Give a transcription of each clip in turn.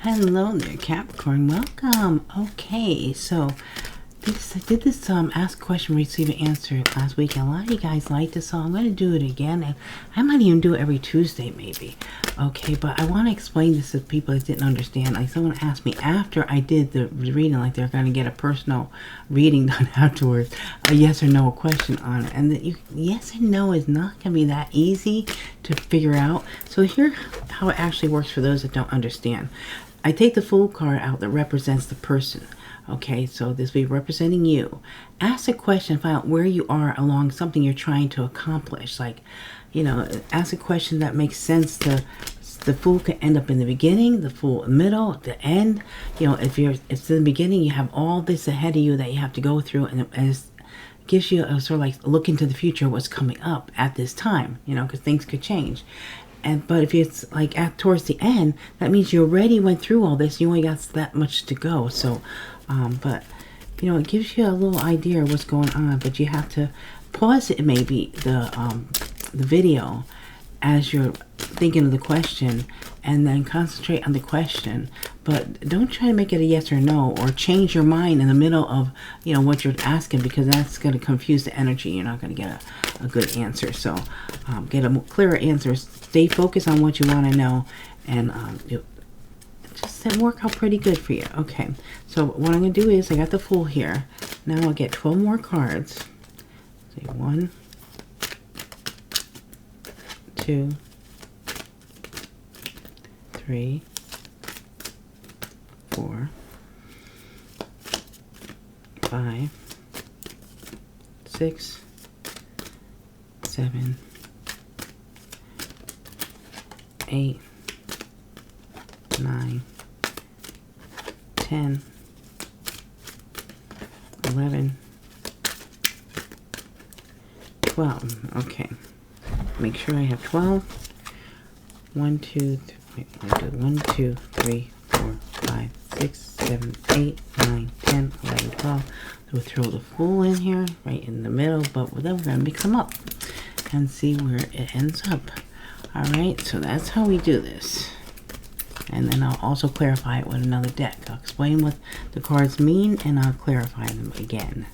Hello there, Capricorn. Welcome. Okay, so I did this ask a question, receive an answer last week, and a lot of you guys liked this, so I'm going to do it again, and I might even do it every Tuesday maybe. Okay, but I want to explain this to people that didn't understand. Like, someone asked me after I did the reading, like they're going to get a personal reading done afterwards, a yes or no question on it, and that yes and no is not going to be that easy to figure out. So here's how it actually works for those that don't understand. I take the Fool card out that represents the person. Okay, so this will be representing you. Ask a question, find out where you are along something you're trying to accomplish. Like, you know, ask a question that makes sense. The Fool could end up in the beginning, the Fool in the middle, the end. You know, if it's in the beginning, you have all this ahead of you that you have to go through, and it gives you a sort of like look into the future, what's coming up at this time, you know, because things could change. But if it's like towards the end, that means you already went through all this. You only got that much to go. So, but you know, it gives you a little idea of what's going on. But you have to pause it, maybe the video, as you're thinking of the question, and then concentrate on the question. But don't try to make it a yes or no, or change your mind in the middle of, you know, what you're asking, because that's going to confuse the energy. You're not going to get a good answer. So get a clearer answer. Stay focused on what you want to know, and just work out pretty good for you. Okay, so what I'm going to do is, I got the Fool here. Now I'll get 12 more cards. Say 1, 2, 3, 4, 5, 6, 7, 8, 9, 10, 11, 12. Okay, make sure I have 12. 1, 2, 3, 1, 2, 3, 4, 5, 6, 7, 8, 9, 10, 11, 12. So we'll throw the Fool in here, right in the middle, but then we're going to come up and see where it ends up. Alright, so that's how we do this. And then I'll also clarify it with another deck. I'll explain what the cards mean, and I'll clarify them again.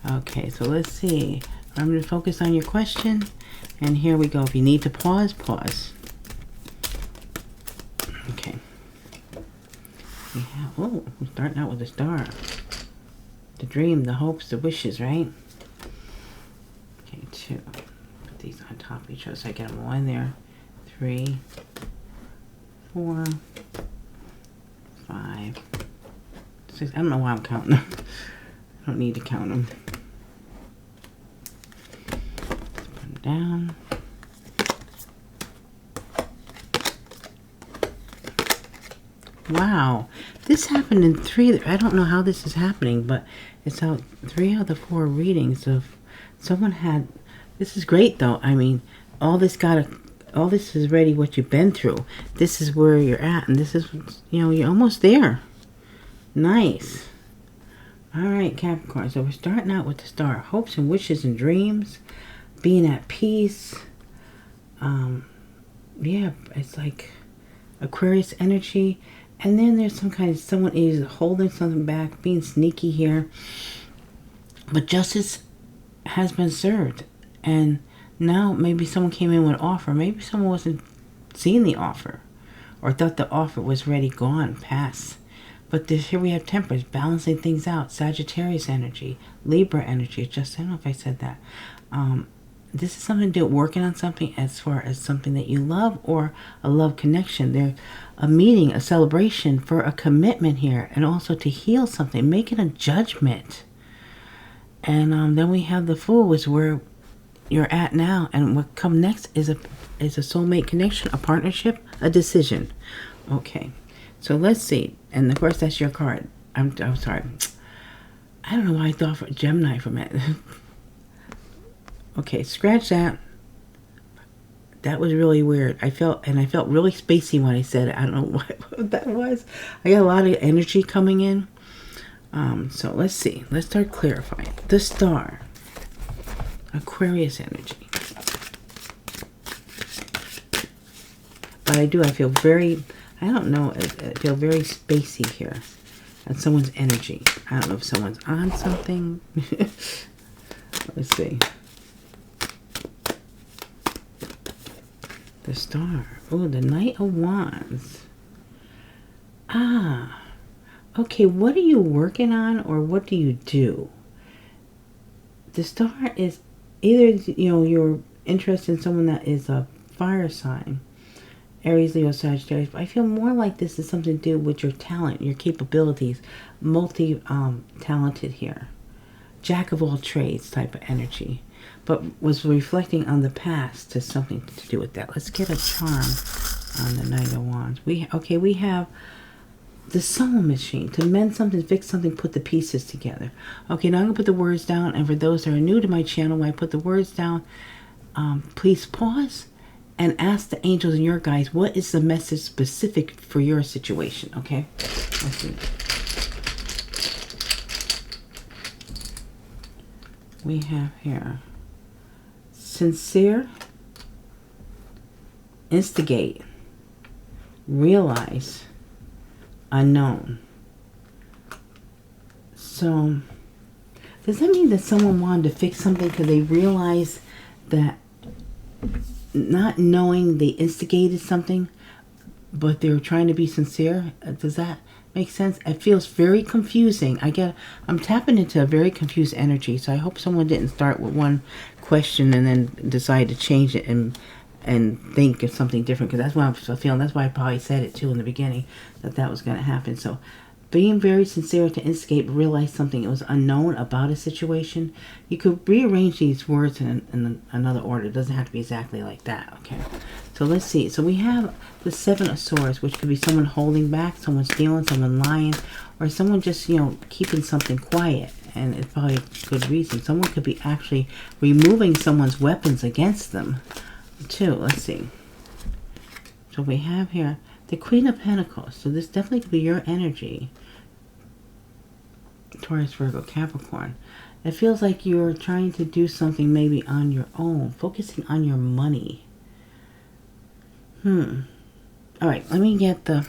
Okay, so let's see. I'm going to focus on your question, and here we go. If you need to pause, pause. Okay. We're starting out with a star. The dream, the hopes, the wishes, right? Okay, 2. Put these on top of each other so I get them all in there. 3, 4, 5, 6. I don't know why I'm counting them. I don't need to count them. Let's put them down. Wow, this happened in 3. I don't know how this is happening, but it's how 3 out of the 4 readings of someone had. This is great, though. I mean, all this is already what you've been through. This is where you're at, and this is, you know, you're almost there. Nice. All right, Capricorn. So we're starting out with the star. Hopes and wishes and dreams. Being at peace. Yeah, it's like Aquarius energy. And then there's some kind of, someone is holding something back, being sneaky here. But justice has been served. And now maybe someone came in with an offer. Maybe someone wasn't seeing the offer, or thought the offer was already gone, past. But here we have Temperance, balancing things out. Sagittarius energy, Libra energy. I don't know if I said that. This is something to do, working on something as far as something that you love, or a love connection. There's a meeting, a celebration for a commitment here, and also to heal something, making a judgment. And then we have the Fool, which is where you're at now, and what comes next is a soulmate connection, a partnership, a decision. Okay, so let's see. And of course, that's your card. I'm sorry. I don't know why I thought for Gemini for a minute. Okay, scratch that. That was really weird. I felt really spacey when I said it. I don't know what that was. I got a lot of energy coming in. So let's see. Let's start clarifying. The star. Aquarius energy. But I feel very I don't know. I feel very spacey here. And someone's energy. I don't know if someone's on something. Let's see. The Star. Oh, the Knight of Wands. Ah. Okay, what are you working on or what do you do? The Star is either, you're interested in someone that is a fire sign. Aries, Leo, Sagittarius. But I feel more like this is something to do with your talent, your capabilities. Multi-talented here. Jack of all trades type of energy. But was reflecting on the past to something to do with that. Let's get a charm on the Knight of Wands. We have the sewing machine. To mend something, fix something, put the pieces together. Okay, now I'm going to put the words down. And for those that are new to my channel, when I put the words down, please pause and ask the angels and your guides, what is the message specific for your situation, okay? Let's see. We have here, sincere, instigate, realize, unknown. So, does that mean that someone wanted to fix something because they realized that not knowing they instigated something, but they were trying to be sincere? Does that make sense? It feels very confusing. I'm tapping into a very confused energy, so I hope someone didn't start with one question and then decide to change it and think of something different, because that's what I'm feeling. That's why I probably said it too in the beginning, that was going to happen. So being very sincere to instigate, realize something, it was unknown about a situation. You could rearrange these words in another order. It doesn't have to be exactly like that, okay? So let's see. So we have the Seven of Swords, which could be someone holding back, someone stealing, someone lying, or someone just, keeping something quiet. And it's probably a good reason. Someone could be actually removing someone's weapons against them, too. Let's see. So we have here the Queen of Pentacles. So this definitely could be your energy. Taurus, Virgo, Capricorn. It feels like you're trying to do something maybe on your own, focusing on your money. All right, let me get the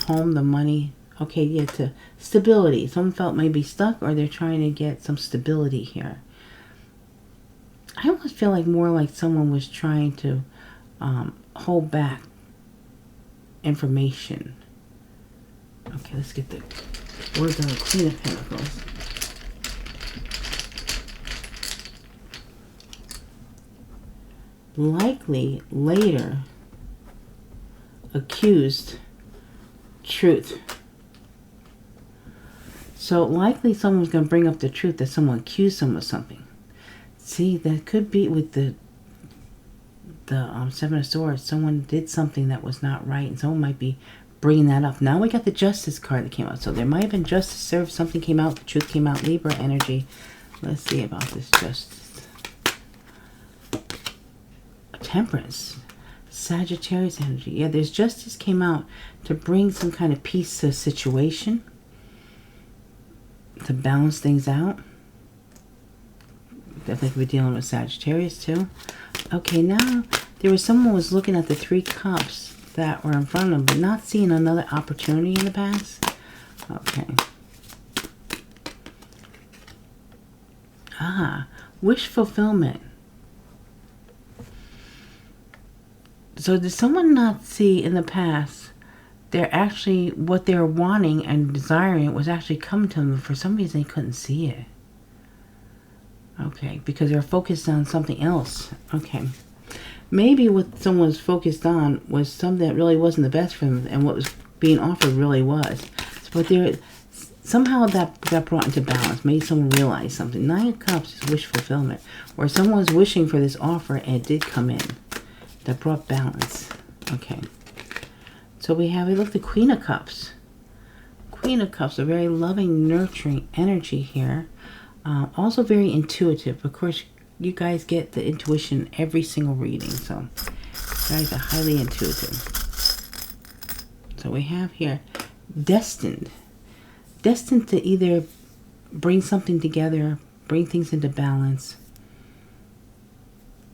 home, the money. Okay, yeah, to stability. Someone felt maybe stuck, or they're trying to get some stability here. I almost feel like more like someone was trying to hold back information. Okay, let's get the words on the Queen of Pentacles. Likely later accused truth. So likely someone's going to bring up the truth that someone accused them of something. See, that could be with the Seven of Swords. Someone did something that was not right, and someone might be bringing that up. Now we got the Justice card that came out. So there might have been justice served. Something came out. The truth came out. Libra energy. Let's see about this justice. Temperance. Sagittarius energy. Yeah, there's justice came out to bring some kind of peace to a situation. To balance things out. Definitely we're dealing with Sagittarius too. Okay, now there was someone was looking at the Three Cups that were in front of them, but not seeing another opportunity in the past. Okay. Wish fulfillment. So did someone not see in the past they're actually what they're wanting and desiring was actually coming to them, but for some reason they couldn't see it? Okay, because they're focused on something else. Okay. Maybe what someone was focused on was something that really wasn't the best for them, and what was being offered really was. But there, somehow that got brought into balance. Made someone realize something. Nine of Cups is wish fulfillment. Or someone was wishing for this offer and it did come in. That brought balance. Okay. So we look, the Queen of Cups. Queen of Cups, a very loving, nurturing energy here. Also very intuitive. Of course, you guys get the intuition every single reading. So, you guys are highly intuitive. So we have here, destined. Destined to either bring something together, bring things into balance,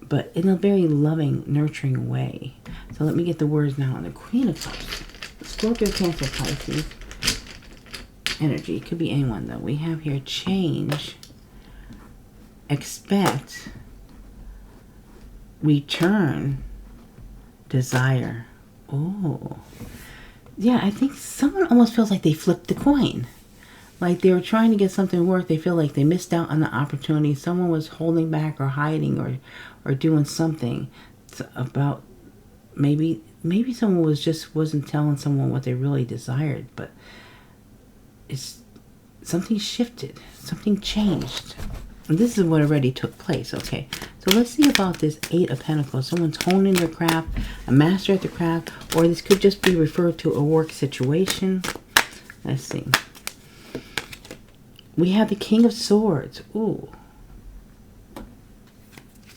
but in a very loving, nurturing way. So let me get the words now on the Queen of Cups. Scorpio, Cancer, Pisces energy. Could be anyone though. We have here change, expect, return, desire. Oh, yeah, I think someone almost feels like they flipped the coin. Like they were trying to get something to work. They feel like they missed out on the opportunity. Someone was holding back or hiding or doing something about maybe someone wasn't telling someone what they really desired, but it's something shifted, something changed. And this is what already took place. Okay, so let's see about this Eight of Pentacles. Someone's honing their craft, a master at the craft, or this could just be referred to a work situation. Let's see. We have the King of Swords. Ooh.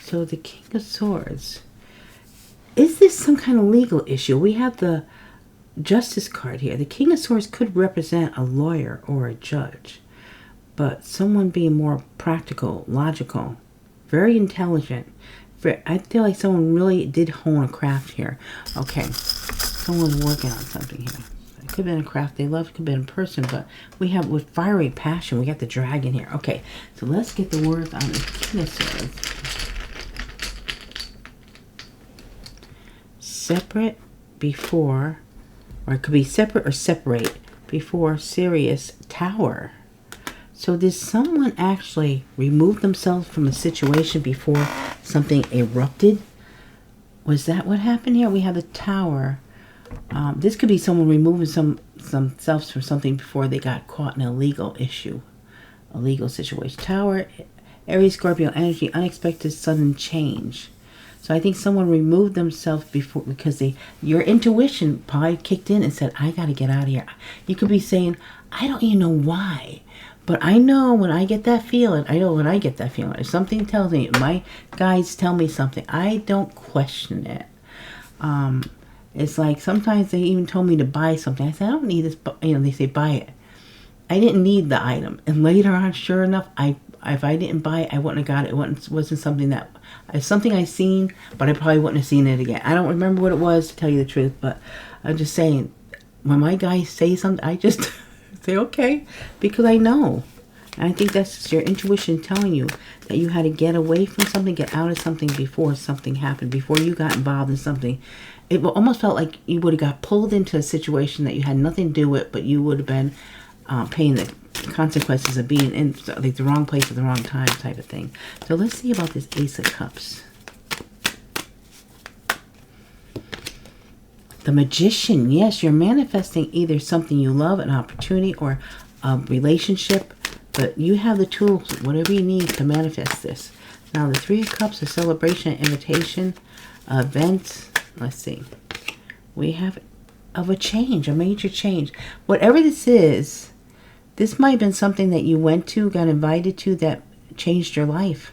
So the King of Swords. Is this some kind of legal issue? We have the Justice card here. The King of Swords could represent a lawyer or a judge, but someone being more practical, logical, very intelligent. I feel like someone really did hone a craft here. Okay, someone's working on something here. It could have been a craft they love, it could have been a person, but we have with fiery passion, we got the dragon here. Okay, so let's get the words on the King of Swords. Separate before, or it could be separate or separate before serious tower. So did someone actually remove themselves from a situation before something erupted? Was that what happened here? We have the Tower. This could be someone removing themselves from something before they got caught in a legal issue, a legal situation. Tower, Aries, Scorpio energy, unexpected sudden change. So I think someone removed themselves before because your intuition probably kicked in and said, I got to get out of here. You could be saying, I don't even know why, but I know when I get that feeling, If something tells me, my guides tell me something, I don't question it. It's like sometimes they even told me to buy something. I said, I don't need this, but they say buy it. I didn't need the item. And later on, sure enough, if I didn't buy it, I wouldn't have got it. It wasn't something that, it's something I seen, but I probably wouldn't have seen it again. I don't remember what it was, to tell you the truth, but I'm just saying, when my guys say something, I just say, okay, because I know. And I think that's just your intuition telling you that you had to get away from something, get out of something before something happened, before you got involved in something. It almost felt like you would have got pulled into a situation that you had nothing to do with, but you would have been paying the consequences of being in like the wrong place at the wrong time type of thing. So let's see about this Ace of Cups. The Magician. Yes, you're manifesting either something you love, an opportunity, or a relationship, but you have the tools, whatever you need to manifest this. Now the Three of Cups, a celebration, invitation, events. Let's see. We have of a change, a major change. Whatever this is, this might have been something that you went to, got invited to, that changed your life.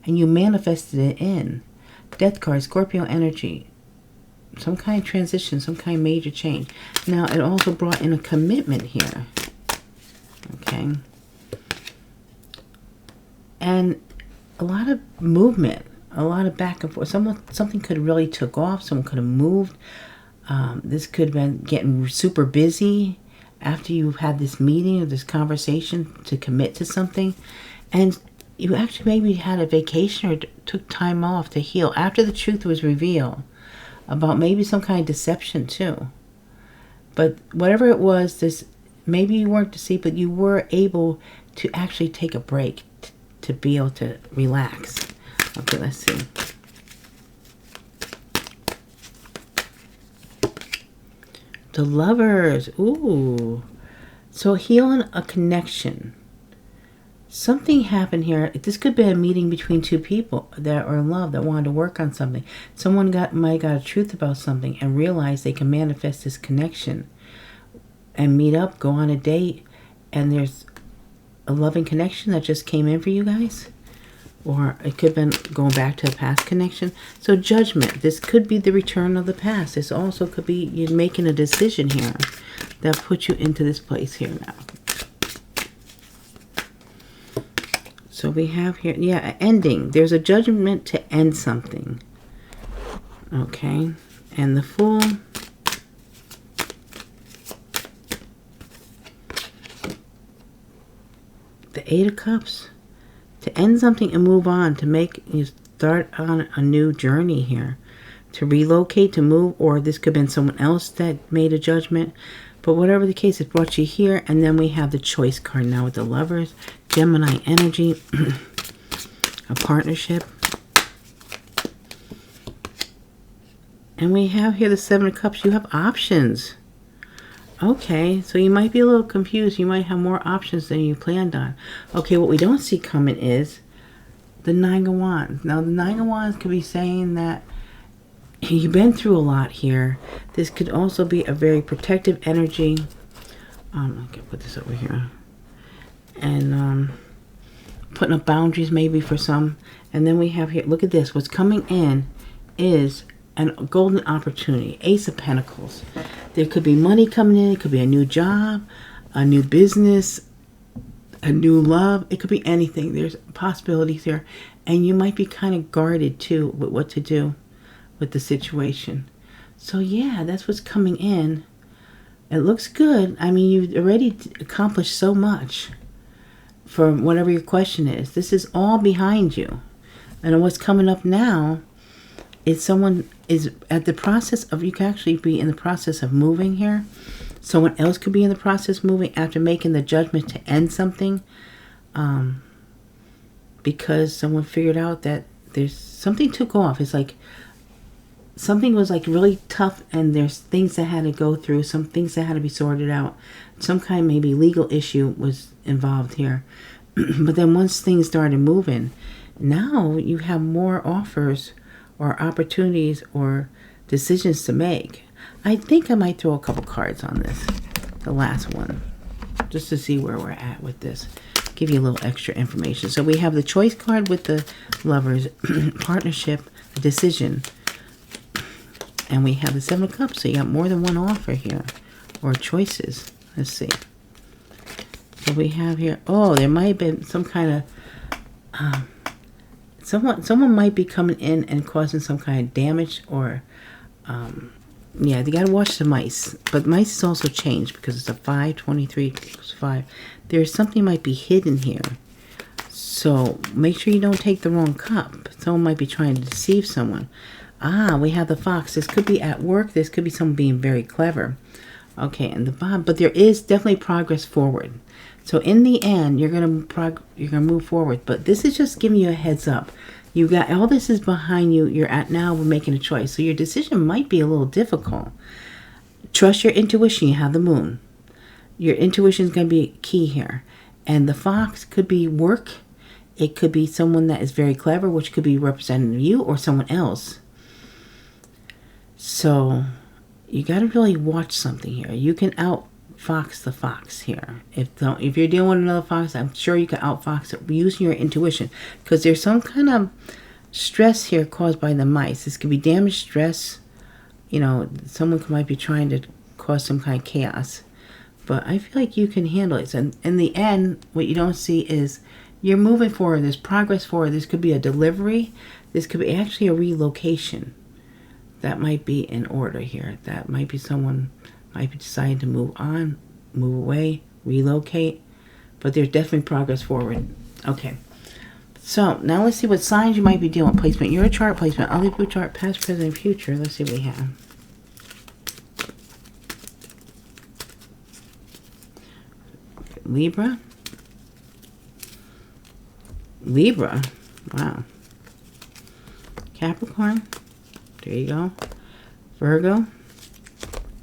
And you manifested it in. Death card, Scorpio energy. Some kind of transition, some kind of major change. Now, it also brought in a commitment here. Okay. And a lot of movement, a lot of back and forth. Something could have really took off. Someone could have moved. This could have been getting super busy after you've had this meeting or this conversation to commit to something. And you actually maybe had a vacation or took time off to heal after the truth was revealed about maybe some kind of deception too. But whatever it was, this maybe you weren't deceived, but you were able to actually take a break to be able to relax. Okay, let's see. The Lovers. Ooh. So healing a connection. Something happened here. This could be a meeting between two people that are in love, that wanted to work on something. Someone might got a truth about something and realized they can manifest this connection and meet up, go on a date, and there's a loving connection that just came in for you guys. Or it could have been going back to a past connection. So judgment. This could be the return of the past. This also could be you making a decision here that puts you into this place here now. So we have here, yeah, ending. There's a judgment to end something. Okay. And the Fool. The Eight of Cups. To end something and move on. To make you start on a new journey here. To relocate, to move, or this could have been someone else that made a judgment. But whatever the case, it brought you here. And then we have the Choice card now with the Lovers. Gemini energy. A partnership. And we have here the Seven of Cups. You have options. Okay, so you might be a little confused. You might have more options than you planned on. Okay, what we don't see coming is the Nine of Wands. Now, the Nine of Wands could be saying that you've been through a lot here. This could also be a very protective energy. I can put this over here. And putting up boundaries maybe for some. And then we have here, look at this. What's coming in is a golden opportunity. Ace of Pentacles. There could be money coming in. It could be a new job, a new business, a new love. It could be anything. There's possibilities there. And you might be kind of guarded too with what to do with the situation. So yeah, that's what's coming in. It looks good. I mean, you've already accomplished so much for whatever your question is. This is all behind you. And what's coming up now is someone is at the process of, you can actually be in the process of moving here. Someone else could be in the process of moving after making the judgment to end something. Because someone figured out that there's something took off. It's like something was like really tough and there's things that had to go through, some things that had to be sorted out. Some kind of maybe legal issue was involved here. But then once things started moving, now you have more offers or opportunities or decisions to make. I think I might throw a couple cards on this, the last one, just to see where we're at with this. Give you a little extra information. So we have the Choice card with the Lovers, partnership, a decision. And we have the Seven of Cups. So you got more than one offer here, or choices. Let's see. So we have here, oh, there might have been some kind of, someone might be coming in and causing some kind of damage, or yeah, they got to watch the mice. But mice is also changed because it's a 5, 23 plus 5. There's something might be hidden here. So make sure you don't take the wrong cup. Someone might be trying to deceive someone. Ah, we have the Fox. This could be at work. This could be someone being very clever. Okay, and the Bob. But there is definitely progress forward. So in the end, you're gonna move forward. But this is just giving you a heads up. You got all this is behind you. You're at now. We're making a choice. So your decision might be a little difficult. Trust your intuition. You have the Moon. Your intuition is going to be key here. And the Fox could be work. It could be someone that is very clever, which could be representing you or someone else. So you got to really watch something here. You can outfox the fox here. If you're dealing with another fox, I'm sure you can outfox it using your intuition. Because there's some kind of stress here caused by the mice. This could be damage, stress. You know, someone might be trying to cause some kind of chaos. But I feel like you can handle it. And in the end, what you don't see is you're moving forward. There's progress forward. This could be a delivery. This could be actually a relocation. That might be in order here. That might be someone might be deciding to move on, move away, relocate. But there's definitely progress forward. Okay. So now let's see what signs you might be dealing with. Placement, your chart, placement, other people's chart, past, present, future. Let's see what we have. Libra. Libra. Wow. Capricorn. There you go. Virgo.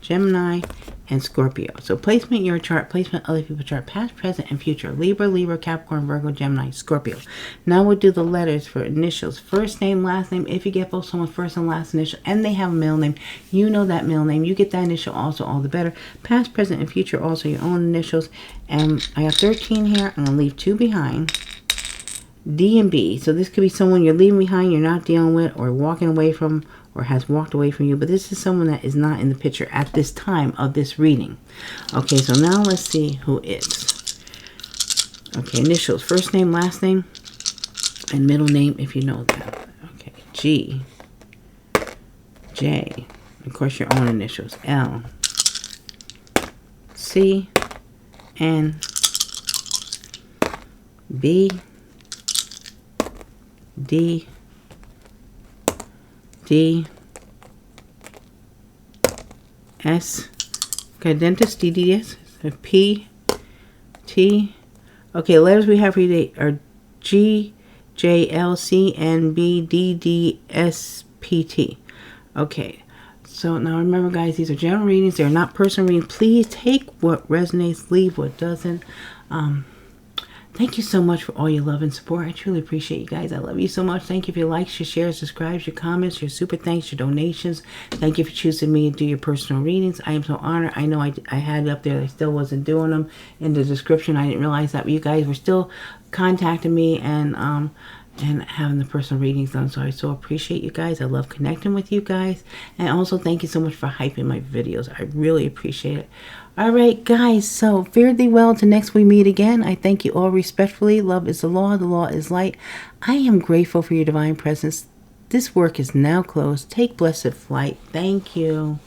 Gemini. And Scorpio. So placement, your chart, placement, other people's chart, past, present, and future. Libra, Libra, Capricorn, Virgo, Gemini, Scorpio. Now we'll do the letters for initials. First name, last name. If you get both someone's first and last initial, and they have a middle name, you know that middle name. You get that initial also, all the better. Past, present, and future, also your own initials. And I have 13 here. I'm going to leave 2 behind. D and B. So this could be someone you're leaving behind, you're not dealing with, or walking away from, or has walked away from you. But this is someone that is not in the picture at this time of this reading. Okay, so now let's see who is. Okay, initials. First name, last name. And middle name, if you know that. Okay. G. J. Of course, your own initials. L. C. N. B. D. D. S. Okay, dentist, DDS. P. T. Okay, letters we have for you today are G, J, L, C, N, B, D, D, S, P, T. Okay, so now remember, guys, these are general readings. They're not personal readings. Please take what resonates, leave what doesn't. Thank you so much for all your love and support. I truly appreciate you guys. I love you so much. Thank you for your likes, your shares, subscribes, your comments, your super thanks, your donations. Thank you for choosing me to do your personal readings. I am so honored. I know I had it up there. I still wasn't doing them in the description. I didn't realize that you guys were still contacting me and having the personal readings done. So I so appreciate you guys. I love connecting with you guys. And also thank you so much for hyping my videos. I really appreciate it. All right, guys, so fare thee well till next we meet again. I thank you all respectfully. Love is the law is light. I am grateful for your divine presence. This work is now closed. Take blessed flight. Thank you.